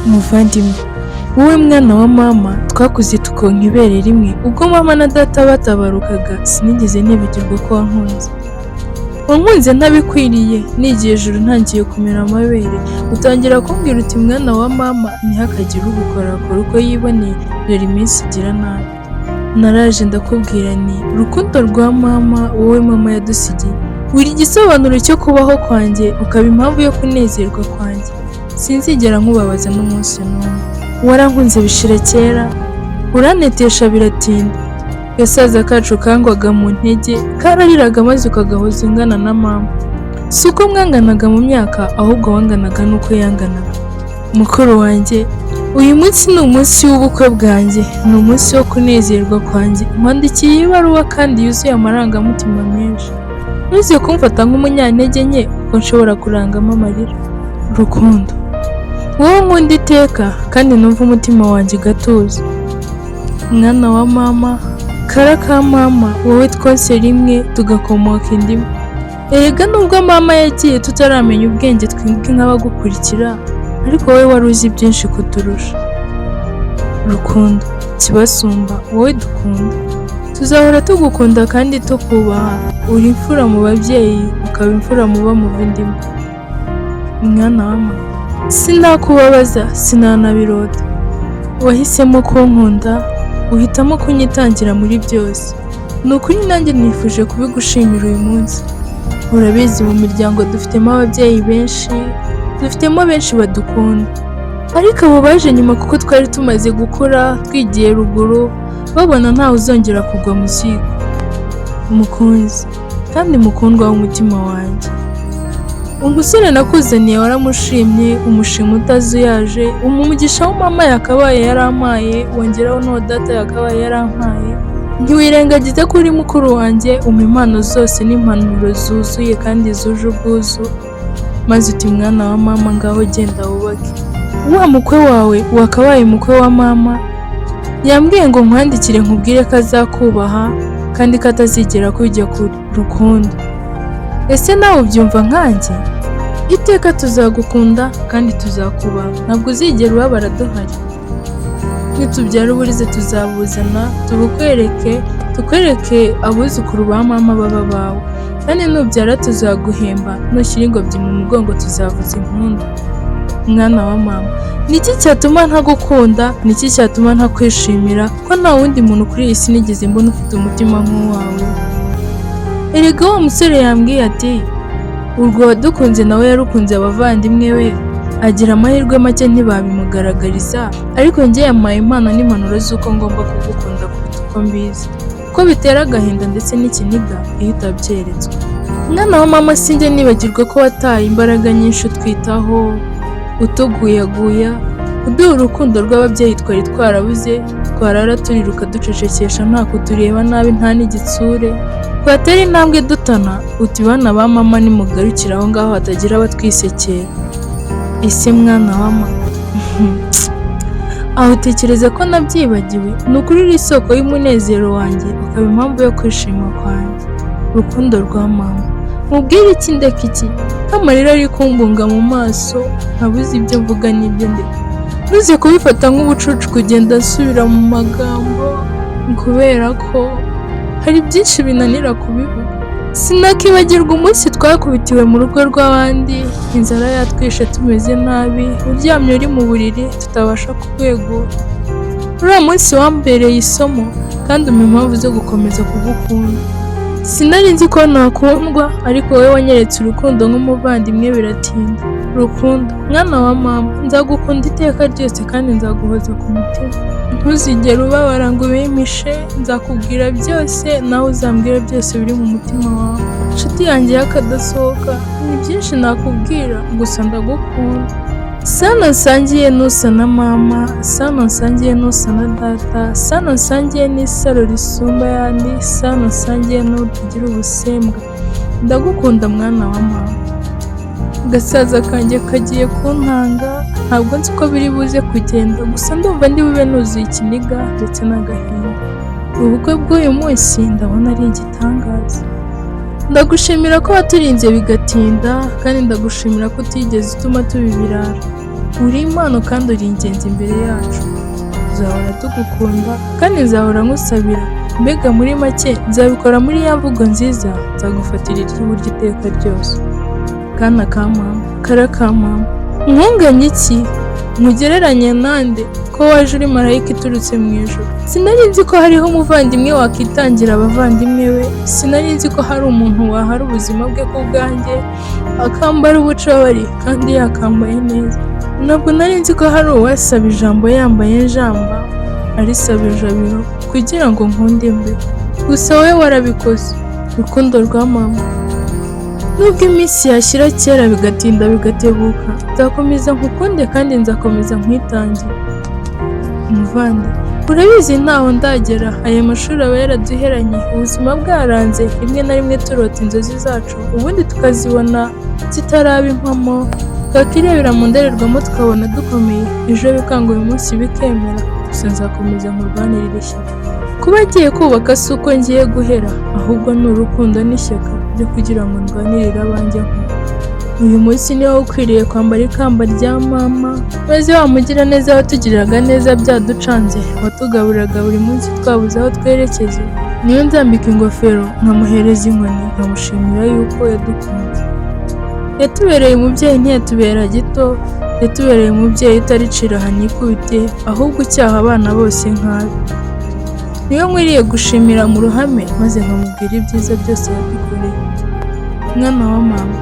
Muvandimwe, wowe mwana wa mama twakuze tukonka ibere rimwe, ubwo mama na data batabarukaga sinigeze nibagirwa ko wankunze. Wankunze ntabikwiriye, nigiye ejuru ntangiye kumera amabere, utangira kumbwira uti mwana wa mama ntihakagire ugukorakora uko yiboneye, dore iminsi igira nabi. Naraje ndakubwira nti urukundo rwa mama wowe mama yadusigiye, uri igisobanuro cyo kubaho kwanjye, ukaba impamvu yo kunezerwa kwanjye. Sinzigera nkubabaza n'umunsi n'umwe. Warankunze bishira kera, uranetesha biratinda. Gasaza kacu kangwaga mu ntege, karariraga maze ukagahoza ingana na mama. Si uko mwanganaga mu myaka, ahubwo wanganaga n'uko yanganaga. Mukuru wanjye, uyu munsi ni umunsi w'ubukwe bwanjye, ni umunsi wo kunezerwa kwanjye. Nkwandikiye ibaruwa kandi yuzuye amarangamutima menshi. Ntuze kumfata nk'umunyantege nke kuko nshobora kurangamo amarira. Rukundo, wowe nkunda iteka kandi numva umutima wanjye gatuza. Mwana wa mama, kara ka mama, wowe twose rimwe tugakomoka indimwe. Erega nubwo mama yagiye tutaramenya ubwenge twebwe nk'abagukurikira, ariko wowe wari uzi byinshi kuturusha. Rukundo, kibasumba, wowe dukunda. Tuzahora tugukunda kandi tukubaha. Uri imfura mu babyeyi, ukaba imfura mu bavandimwe. Mwana wa mama, sinakubabaza, sinanabirota. Wahisemo kunkunda, uhitamo kunyitangira muri byose. Ni ukuri nanjye nifuje kubigushimira uyu munsi. Urabizi mu miryango dufitemo ababyeyi benshi, dufitemo benshi badukunda. Ariko abo baje nyuma kuko twari tumaze gukura, twigiye ruguru, babona ntawe uzongera kugwa mu ziko. Umukunzi kandi mukundwa w'umutima wanjye, umusore nakuzaniye waramushimye, umushima utazuyaje, umugisha w'umama yakabaye yarampaye, wongeraho n'uwo data yakabaye yarampaye. Ntiwirengagize ko uri mukuru wanjye, umpa impano zose n'impanuro zuzuye kandi zuje ubwuzu, maze uti mwana wa mama ngaho genda wubake. Wa mukwe wawe wakabaye umukwe wa mama, yambwiye ngo nkwandikire nkubwire ko azakubaha kandi ko atazigera kujya kure. Rukundo, ese nawe ubyumva nkanjye? Iteka tuzagukunda kandi tuzakubaha, ntabwo uzigera ubabara duhari. Nitubyara uburize tuzabuzana, tukwereke abuzukuru ba mama baba bawe, kandi nubyara tuzaguhemba, nushyira ingobyi mu mugongo tuzavuza impundu. Mwana wa mama, niki cyatuma ntagukunda, niki cyatuma ntakwishimira, ko nta wundi muntu kuri iyi si nigeze mbona ufite umutima nk'uwawe. Erega wa musore yambwiye ati urwo wadukunze nawe yarukunze abavandimwe be, agira amahirwe make ntibabimugaragariza, ariko njye yampaye impano n'impanuro z'uko ngomba kugukunda kuruta uko mbizi, ko bitera agahinda ndetse n'ikiniga iyo utabyeretswe. Mwana wa mama, sinjye nibagirwa ko wataye imbaraga nyinshi utwitaho, utuguyaguya, uduha urukundo rw'ababyeyi twari twarabuze, twarara turiruka ducecekesha nta kutureba nabi nta n'igitsure, twatera intambwe dutana, uti bana ba mama nimugarukira aho ngaho hatagira abatwisekera. Ese mwana wa mama, aho utekereza ko nabyibagiwe? Ni ukuri uri isoko y'umunezero wanjye, ukaba impamvu yo kwishima kwanjye. Rukundo rwa mama, mubwire iki ndeka iki, amarira ari kumbunga mu maso, ntabuze ibyo mvuga n'ibyo ndeka. Ntuze kubifata nk'ubucucu kugenda nsubira mu magambo, kubera ko hari byinshi binanira kubivuga. Sinakibagirwa umunsi twakubitiwe mu rugo rw'abandi, inzara yatwishe tumeze nabi, uryamye uri mu buriri tutabasha kukwegura. Uriya munsi wambereye isomo kandi umpa impamvu zo gukomeza kugukunda. Sinari nzi ko nakundwa, ariko wowe wanyeretse urukundo nk'umuvandimwe biratinda. Rukundo, mwana wa mama, nzagukunda iteka ryose kandi nzaguhoza ku mutima. Ntuzigere ubabara ngo ubimishe, nzakubwira byose nawe uzambwira byose biri mu mutima wawe. Nshuti yanjye y'akadasohoka, ni byinshi nakubwira, gusa ndagukunda. Sana nsangiye nusa na mama, sana nsangiye nusa na data, sana nsangiye n'isaro risumba ayandi, sana nsangiye n'utagira ubusembwa. Ndagukunda mwana wa mama. Gasaza kanjye kagiye kuntanga, ntabwo nzi ko biri buze kugenda, gusa ndumva ndi bube nuzuye ikiniga ndetse n'agahinda. Ubukwe bw'uyu munsi ndabona ari igitangaza. Ndagushimira ko waturinze bigatinda, kandi ndagushimira ko utigeze utuma tuba ibirara. uri impano kandi uri ingenzi imbere yacu, nzahora tugukunda kandi nzahora nkusabira, mbega muri make nzabikora muri ya mvugo nziza, nzagufatira iry'iburyo iteka ryose. Kana ka mama, kara ka mama, nkunganye iki nkugereranye nande ko waje uri marayika iturutse mu ijuru? Sinari nzi ko hariho umuvandimwe wakitangira abavandimwe be, sinari nzi ko hari umuntu wahara ubuzima bwe ku bwanjye akambara ubucabari kandi yakambaye neza. Ntabwo nari nzi ko hari uwasaba ijambo yambaye njamba arisaba ijabiro kugira ngo nkunde mbe, gusa wowe warabikoze rukundo rwa mama. Nubwo iminsi yashyira kera bigatinda bigatebuka, nzakomeza nkukunde kandi nzakomeza nkwitangira. Umuvandi, urabizi ntaho ndagera, aya mashuri aba yaraduheranye, ubuzima bwaranze, rimwe na rimwe turota inzozi zacu ubundi tukazibona zitaraba impamo, twakirebera mu ndorerwamo tukabona dukomeye, ejo bikanga uyu munsi bikemera, gusa nzakomeza nkurwanirire ishyaka. Kuba agiye kubaka si uko ngiye guhera, ahubwo ni urukundo n'ishyaka byo kugira ngo ndwanirire abanjye nkuru. Uyu munsi niwo ukwiriye kwambara ikamba rya mama, maze wamugira neza watugiriraga neza byaducanze, watugaburiraga buri munsi twabuze aho twerekeza, niyo nzambika ingofero nkamuhereza inkoni nkamushimira yuko yadukunze. Yatubereye umubyeyi ntiyatubera gito, yatubereye umubyeyi utaricira hanikubite, ahubwo ucyaha abana bose nkabe. Niyo nkwiriye gushimira mu ruhame, maze nkamubwira ibyiza byose yadukoreye. Mwana wa mama,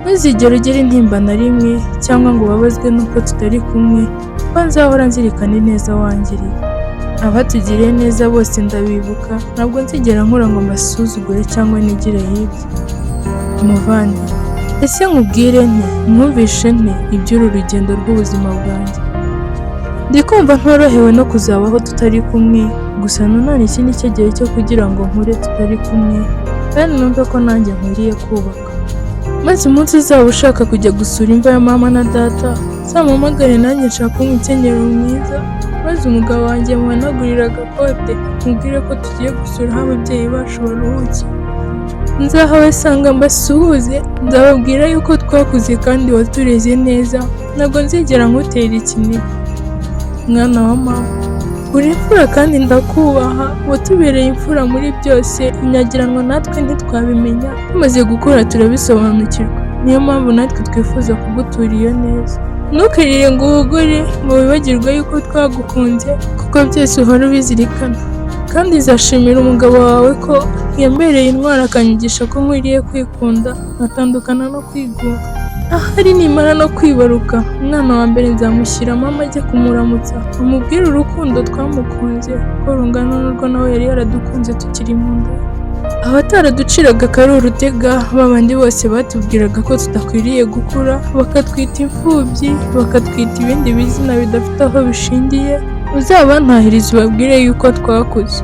ntuzigere ugira intimba na rimwe cyangwa ngo ubabazwe nuko tutari kumwe, kuko nzahora nzirikana ineza wangiriye. Abatugiriye neza bose ndabibuka, ntabwo nzigera nkura ngo mbasuzugure cyangwa nigire hirya. Umuvandi, ese nkubwire nte, mwumvishe nte iby'uru rugendo rw'ubuzima bwanjye? Ndi kumva ntorohewe no kuzabaho tutari kumwe, gusa nanone iki ni cyo gihe cyo kugira ngo nkure tutari kumwe, kandi numve ko nanjye nkwiriye kubaka. Maze umunsi uzaba ushaka kujya gusura imva ya mama na data, uzampamagare nanjye nshaka umukenyero mwiza, maze umugabo wanjye muhanagurire agakote, mubwire ko tugiye gusura aho ababyeyi bacu baruhukiye. Nzahabasanga mbasuhuze, nzababwira yuko twakuze kandi watureze neza, ntabwo nzigera nkutera ikiniga. Mwana wa mama, uri imfura kandi ndakubaha, watubereye imfura muri byose, inyagiranwa natwe ntitwabimenya, tumaze gukura turabisobanukirwa, niyo mpamvu natwe twifuza kugutura iyo neza. Ntukirire ngo uhugure ngo wibagirwe yuko twagukunze, kuko byose uhora ubizirikana, kandi nzashimira umugabo wawe ko yambereye intwari akanyigisha ko nkwiriye kwikunda nkatandukana no kwigura. Ahari nimara no kwibaruka, umwana wa mbere nzamushyira mama ajye kumuramutsa, amubwire urukundo twamukunze ko rungana n'urwo nawe yari yaradukunze tukiri mu nda. Abataraduciraga akari urutega, babandi bose batubwiraga ko tudakwiriye gukura, bakatwita imfubyi, bakatwita ibindi bizina bidafite aho bishingiye, uzabantahirize ubabwire yuko twakuze.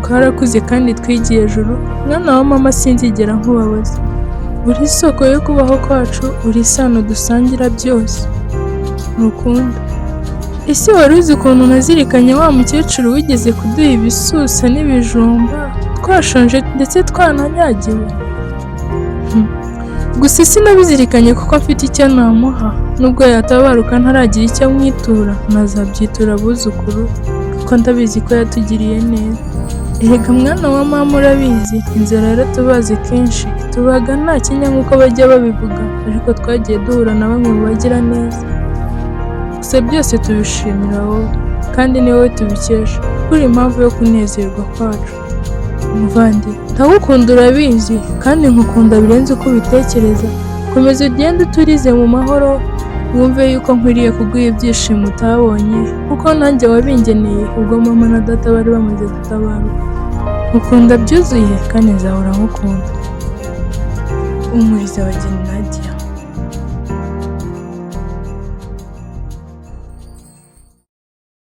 Twarakuze kandi twigiye ejuru, mwana wa mama sinzigera nkubabaza. Uri isoko yo kubaho kwacu, uri isano dusangira byose. Rukundo, ese wari uzi ukuntu nazirikanye wa mukecuru wigeze kuduha ibisusa n'ibijumba, twashonje ndetse twananyagiwe? Gusa sinabizirikanye kuko mfite icyo namuha, nubwo yatabaruka ntaragira icyo amwitura, nazabyitura abuzukuru, kuko ndabizi ko yatugiriye neza. Erega mwana wa mama, urabizi inzara yaratubaze kenshi, tubaga nta kinya nk'uko bajya babivuga, ariko twagiye duhura na bamwe mu bagira neza. Gusa byose tubishimira wowe, kandi ni wowe tubikesha, uri impamvu yo kunezerwa kwacu. Muvandi, ndagukunda urabizi, kandi nkukunda birenze uko ubitekereza. Komeza ugende uturize mu mahoro, wumve yuko nkwiriye kuguha ibyishimo utabonye, kuko nanjye wabingeneye ubwo mama na data bari bamaze gutabaruka. Nkukunda byuzuye kandi nzahora nkukunda. Umuriza wa Nadia.